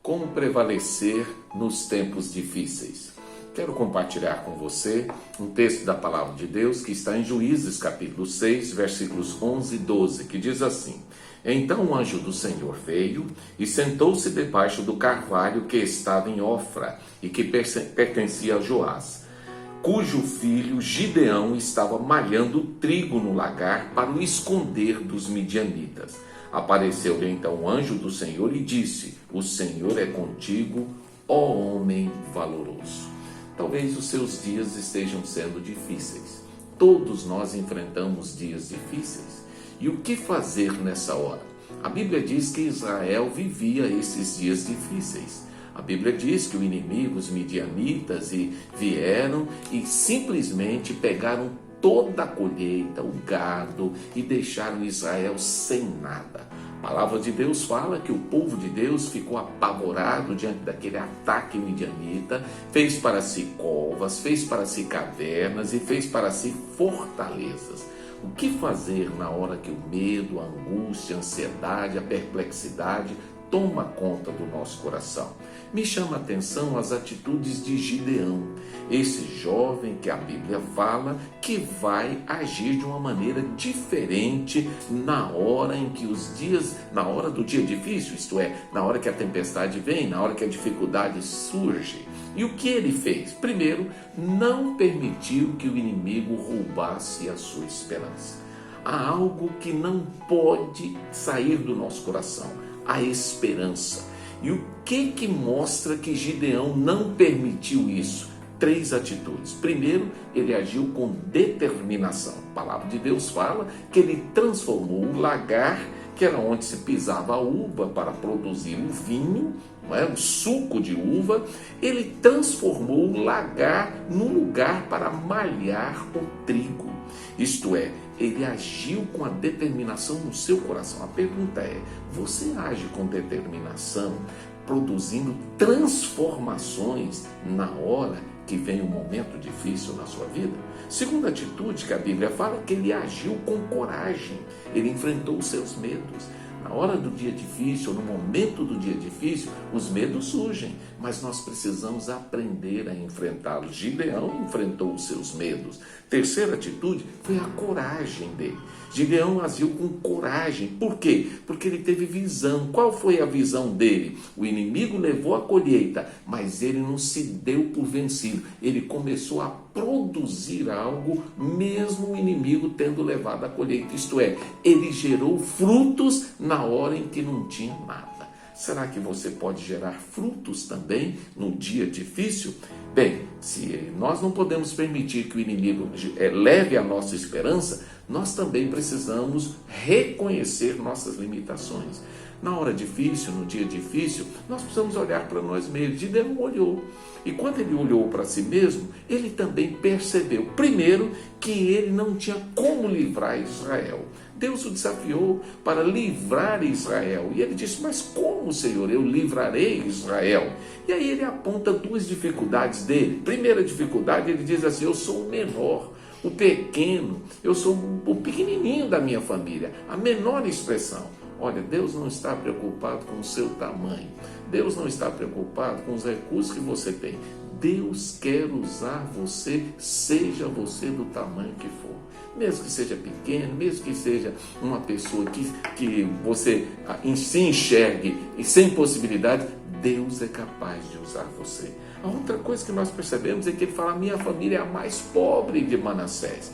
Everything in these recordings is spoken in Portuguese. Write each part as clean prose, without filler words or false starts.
Como prevalecer nos tempos difíceis? Quero compartilhar com você um texto da Palavra de Deus que está em Juízes capítulo 6, versículos 11 e 12, que diz assim: Então o anjo do Senhor veio e sentou-se debaixo do carvalho que estava em Ofra e que pertencia a Joás, cujo filho Gideão estava malhando trigo no lagar para o esconder dos midianitas. Apareceu-lhe então o anjo do Senhor e disse: O Senhor é contigo, ó homem valoroso. Talvez os seus dias estejam sendo difíceis. Todos nós enfrentamos dias difíceis. E o que fazer nessa hora? A Bíblia diz que Israel vivia esses dias difíceis. A Bíblia diz que o inimigo, os midianitas, vieram e simplesmente pegaram toda a colheita, o gado, e deixaram Israel sem nada. A palavra de Deus fala que o povo de Deus ficou apavorado diante daquele ataque midianita, fez para si covas, fez para si cavernas e fez para si fortalezas. O que fazer na hora que o medo, a angústia, a ansiedade, a perplexidade toma conta do nosso coração? Me chama a atenção as atitudes de Gideão, esse jovem que a Bíblia fala que vai agir de uma maneira diferente na hora em que na hora do dia difícil, isto é, na hora que a tempestade vem, na hora que a dificuldade surge. E o que ele fez? Primeiro, não permitiu que o inimigo roubasse a sua esperança. Há algo que não pode sair do nosso coração: a esperança. E o que mostra que Gideão não permitiu isso? 3 atitudes. Primeiro, ele agiu com determinação. A palavra de Deus fala que ele transformou o lagar, que era onde se pisava a uva para produzir o vinho, não é? O suco de uva, ele transformou o lagar num lugar para malhar o trigo. Isto é, ele agiu com a determinação no seu coração. A pergunta é: você age com determinação, produzindo transformações na hora que vem um momento difícil na sua vida? Segunda atitude que a Bíblia fala é que ele agiu com coragem, ele enfrentou os seus medos. Na hora do dia difícil, no momento do dia difícil, os medos surgem, mas nós precisamos aprender a enfrentá-los. Gideão enfrentou os seus medos. Terceira atitude foi a coragem dele. Gideão agiu com coragem. Por quê? Porque ele teve visão. Qual foi a visão dele? O inimigo levou a colheita, mas ele não se deu por vencido. Ele começou a produzir algo, mesmo o inimigo tendo levado a colheita. Isto é, ele gerou frutos na hora em que não tinha nada. Será que você pode gerar frutos também no dia difícil? Bem, se nós não podemos permitir que o inimigo leve a nossa esperança, nós também precisamos reconhecer nossas limitações. Na hora difícil, no dia difícil, nós precisamos olhar para nós mesmos. Gideão olhou. E quando ele olhou para si mesmo, ele também percebeu, primeiro, que ele não tinha como livrar Israel. Deus o desafiou para livrar Israel. E ele disse: mas como, Senhor, eu livrarei Israel? E aí ele aponta 2 dificuldades dele. Primeira dificuldade, ele diz assim: eu sou o menor, o pequeno, eu sou o pequenininho da minha família, a menor expressão. Olha, Deus não está preocupado com o seu tamanho. Deus não está preocupado com os recursos que você tem. Deus quer usar você, seja você do tamanho que for. Mesmo que seja pequeno, mesmo que seja uma pessoa que você se enxergue e sem possibilidade, Deus é capaz de usar você. A outra coisa que nós percebemos é que ele fala: minha família é a mais pobre de Manassés.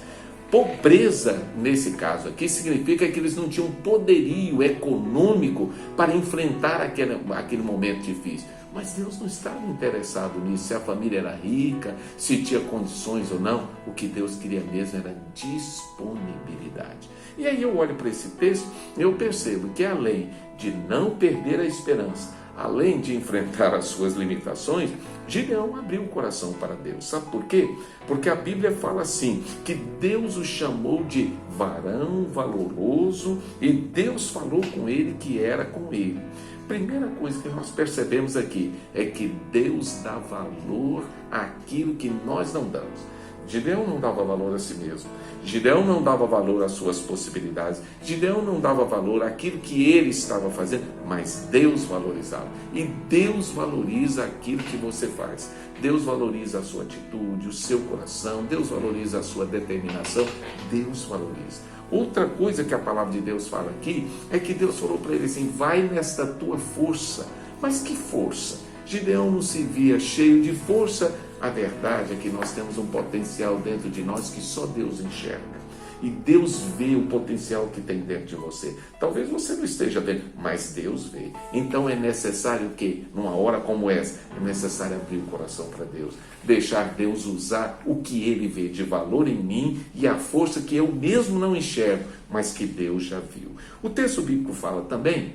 Pobreza, nesse caso aqui, significa que eles não tinham poderio econômico para enfrentar aquele momento difícil. Mas Deus não estava interessado nisso, se a família era rica, se tinha condições ou não. O que Deus queria mesmo era disponibilidade. E aí eu olho para esse texto e eu percebo que, além de não perder a esperança, além de enfrentar as suas limitações, Gideão abriu o coração para Deus. Sabe por quê? Porque a Bíblia fala assim, que Deus o chamou de varão valoroso e Deus falou com ele que era com ele. Primeira coisa que nós percebemos aqui é que Deus dá valor àquilo que nós não damos. Gideão não dava valor a si mesmo. Gideão não dava valor às suas possibilidades. Gideão não dava valor àquilo que ele estava fazendo, mas Deus valorizava. E Deus valoriza aquilo que você faz. Deus valoriza a sua atitude, o seu coração. Deus valoriza a sua determinação. Deus valoriza. Outra coisa que a palavra de Deus fala aqui é que Deus falou para ele assim: vai nesta tua força. Mas que força? Gideão não se via cheio de força. A verdade é que nós temos um potencial dentro de nós que só Deus enxerga. E Deus vê o potencial que tem dentro de você. Talvez você não esteja vendo, mas Deus vê. Então é necessário que, numa hora como essa, é necessário abrir o coração para Deus. Deixar Deus usar o que Ele vê de valor em mim e a força que eu mesmo não enxergo, mas que Deus já viu. O texto bíblico fala também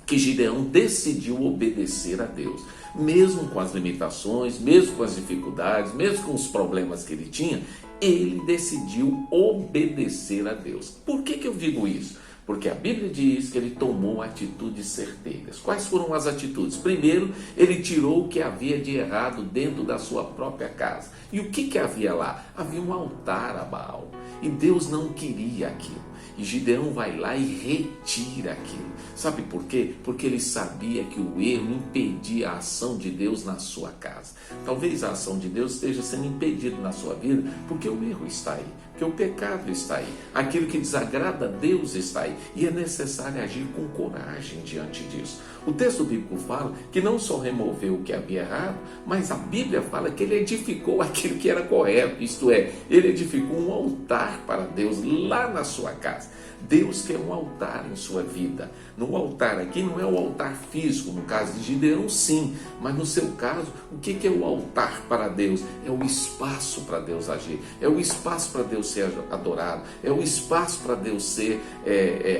que Gideão decidiu obedecer a Deus. Mesmo com as limitações, mesmo com as dificuldades, mesmo com os problemas que ele tinha, ele decidiu obedecer a Deus. Por que eu digo isso? Porque a Bíblia diz que ele tomou atitudes certeiras. Quais foram as atitudes? Primeiro, ele tirou o que havia de errado dentro da sua própria casa. E o que havia lá? Havia um altar a Baal. E Deus não queria aquilo. E Gideão vai lá e retira aquilo. Sabe por quê? Porque ele sabia que o erro impedia a ação de Deus na sua casa. Talvez a ação de Deus esteja sendo impedida na sua vida porque o erro está aí, porque o pecado está aí, aquilo que desagrada a Deus está aí. E é necessário agir com coragem diante disso. O texto bíblico fala que não só removeu o que havia errado, mas a Bíblia fala que ele edificou aquilo que era correto. Isto é, ele edificou um altar para Deus lá na sua casa. Deus quer um altar em sua vida. No altar aqui não é o altar físico, no caso de Gideão sim, mas no seu caso, o que é o altar para Deus? É o espaço para Deus agir, é o espaço para Deus ser adorado, é o espaço para Deus ser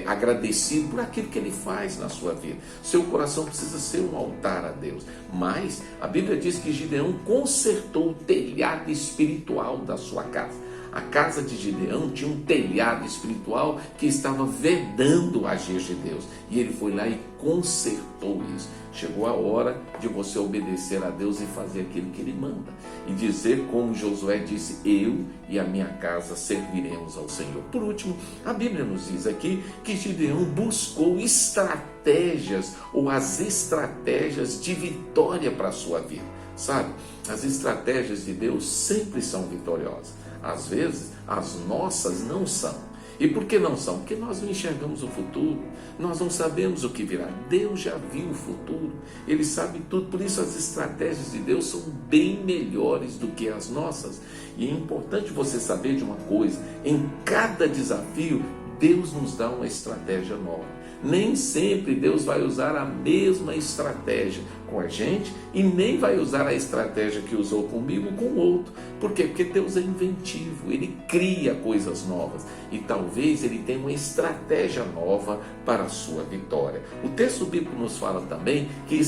agradecido por aquilo que Ele faz na sua vida. Seu coração precisa ser um altar a Deus. Mas a Bíblia diz que Gideão consertou o telhado espiritual da sua casa. A casa de Gideão tinha um telhado espiritual que estava vedando o agir de Deus. E ele foi lá e consertou isso. Chegou a hora de você obedecer a Deus e fazer aquilo que Ele manda. E dizer como Josué disse: eu e a minha casa serviremos ao Senhor. Por último, a Bíblia nos diz aqui que Gideão buscou estratégias ou as estratégias de vitória para a sua vida. Sabe, as estratégias de Deus sempre são vitoriosas. Às vezes, as nossas não são. E por que não são? Porque nós não enxergamos o futuro, nós não sabemos o que virá. Deus já viu o futuro, Ele sabe tudo, por isso as estratégias de Deus são bem melhores do que as nossas. E é importante você saber de uma coisa: em cada desafio, Deus nos dá uma estratégia nova. Nem sempre Deus vai usar a mesma estratégia com a gente e nem vai usar a estratégia que usou comigo com o outro. Por quê? Porque Deus é inventivo, Ele cria coisas novas e talvez Ele tenha uma estratégia nova para a sua vitória. O texto bíblico nos fala também que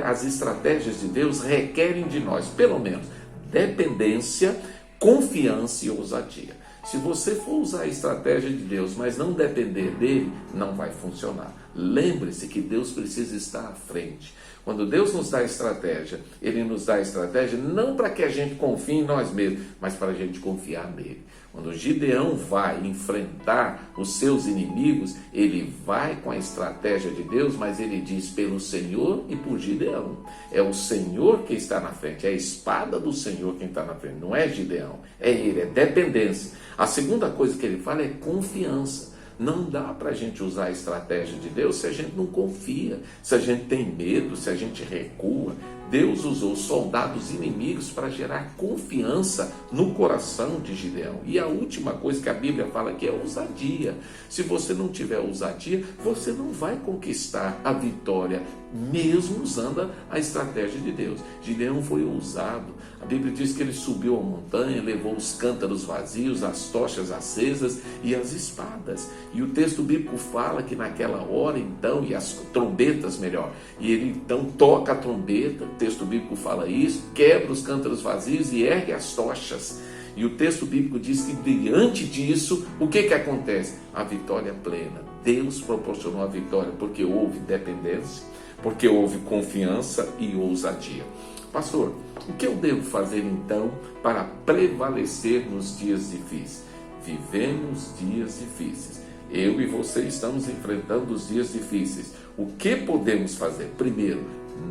as estratégias de Deus requerem de nós, pelo menos, dependência, confiança e ousadia. Se você for usar a estratégia de Deus, mas não depender dele, não vai funcionar. Lembre-se que Deus precisa estar à frente. Quando Deus nos dá a estratégia, Ele nos dá a estratégia não para que a gente confie em nós mesmos, mas para a gente confiar nele. Quando Gideão vai enfrentar os seus inimigos, ele vai com a estratégia de Deus, mas ele diz pelo Senhor e por Gideão. É o Senhor que está na frente, é a espada do Senhor quem está na frente, não é Gideão, é ele, é dependência. A segunda coisa que ele fala é confiança. Não dá para a gente usar a estratégia de Deus se a gente não confia, se a gente tem medo, se a gente recua. Deus usou soldados inimigos para gerar confiança no coração de Gideão. E a última coisa que a Bíblia fala aqui é ousadia. Se você não tiver ousadia, você não vai conquistar a vitória, mesmo usando a estratégia de Deus. Gideão foi ousado. A Bíblia diz que ele subiu a montanha, levou os cântaros vazios, as tochas acesas e as espadas. E o texto bíblico fala que naquela hora, então, e as trombetas melhor, e ele então toca a trombeta, o texto bíblico fala isso, quebra os cântaros vazios e ergue as tochas. E o texto bíblico diz que diante disso, o que acontece? A vitória plena. Deus proporcionou a vitória porque houve dependência, porque houve confiança e ousadia. Pastor, o que eu devo fazer então para prevalecer nos dias difíceis? Vivemos dias difíceis. Eu e você estamos enfrentando os dias difíceis. O que podemos fazer? Primeiro,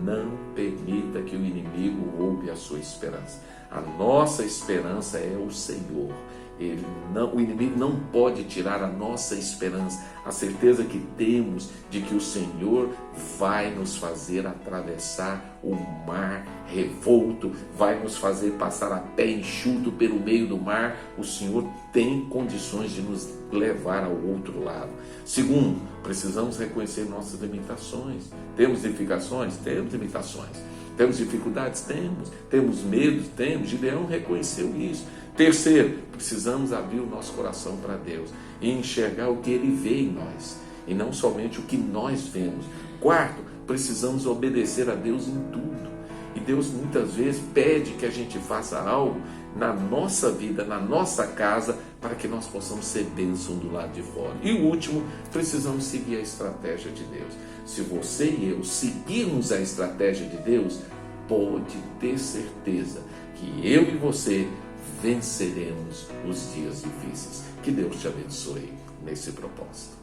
não permita que o inimigo roube a sua esperança. A nossa esperança é o Senhor. O inimigo não pode tirar a nossa esperança, a certeza que temos de que o Senhor vai nos fazer atravessar o mar revolto, vai nos fazer passar a pé enxuto pelo meio do mar. O Senhor tem condições de nos levar ao outro lado. Segundo, precisamos reconhecer nossas limitações. Temos edificações? Temos limitações. Temos dificuldades? Temos. Temos medos? Temos. Gideão reconheceu isso. Terceiro, precisamos abrir o nosso coração para Deus e enxergar o que Ele vê em nós e não somente o que nós vemos. Quarto, precisamos obedecer a Deus em tudo. E Deus muitas vezes pede que a gente faça algo na nossa vida, na nossa casa, para que nós possamos ser bênção do lado de fora. E o último, precisamos seguir a estratégia de Deus. Se você e eu seguirmos a estratégia de Deus, pode ter certeza que eu e você venceremos os dias difíceis. Que Deus te abençoe nesse propósito.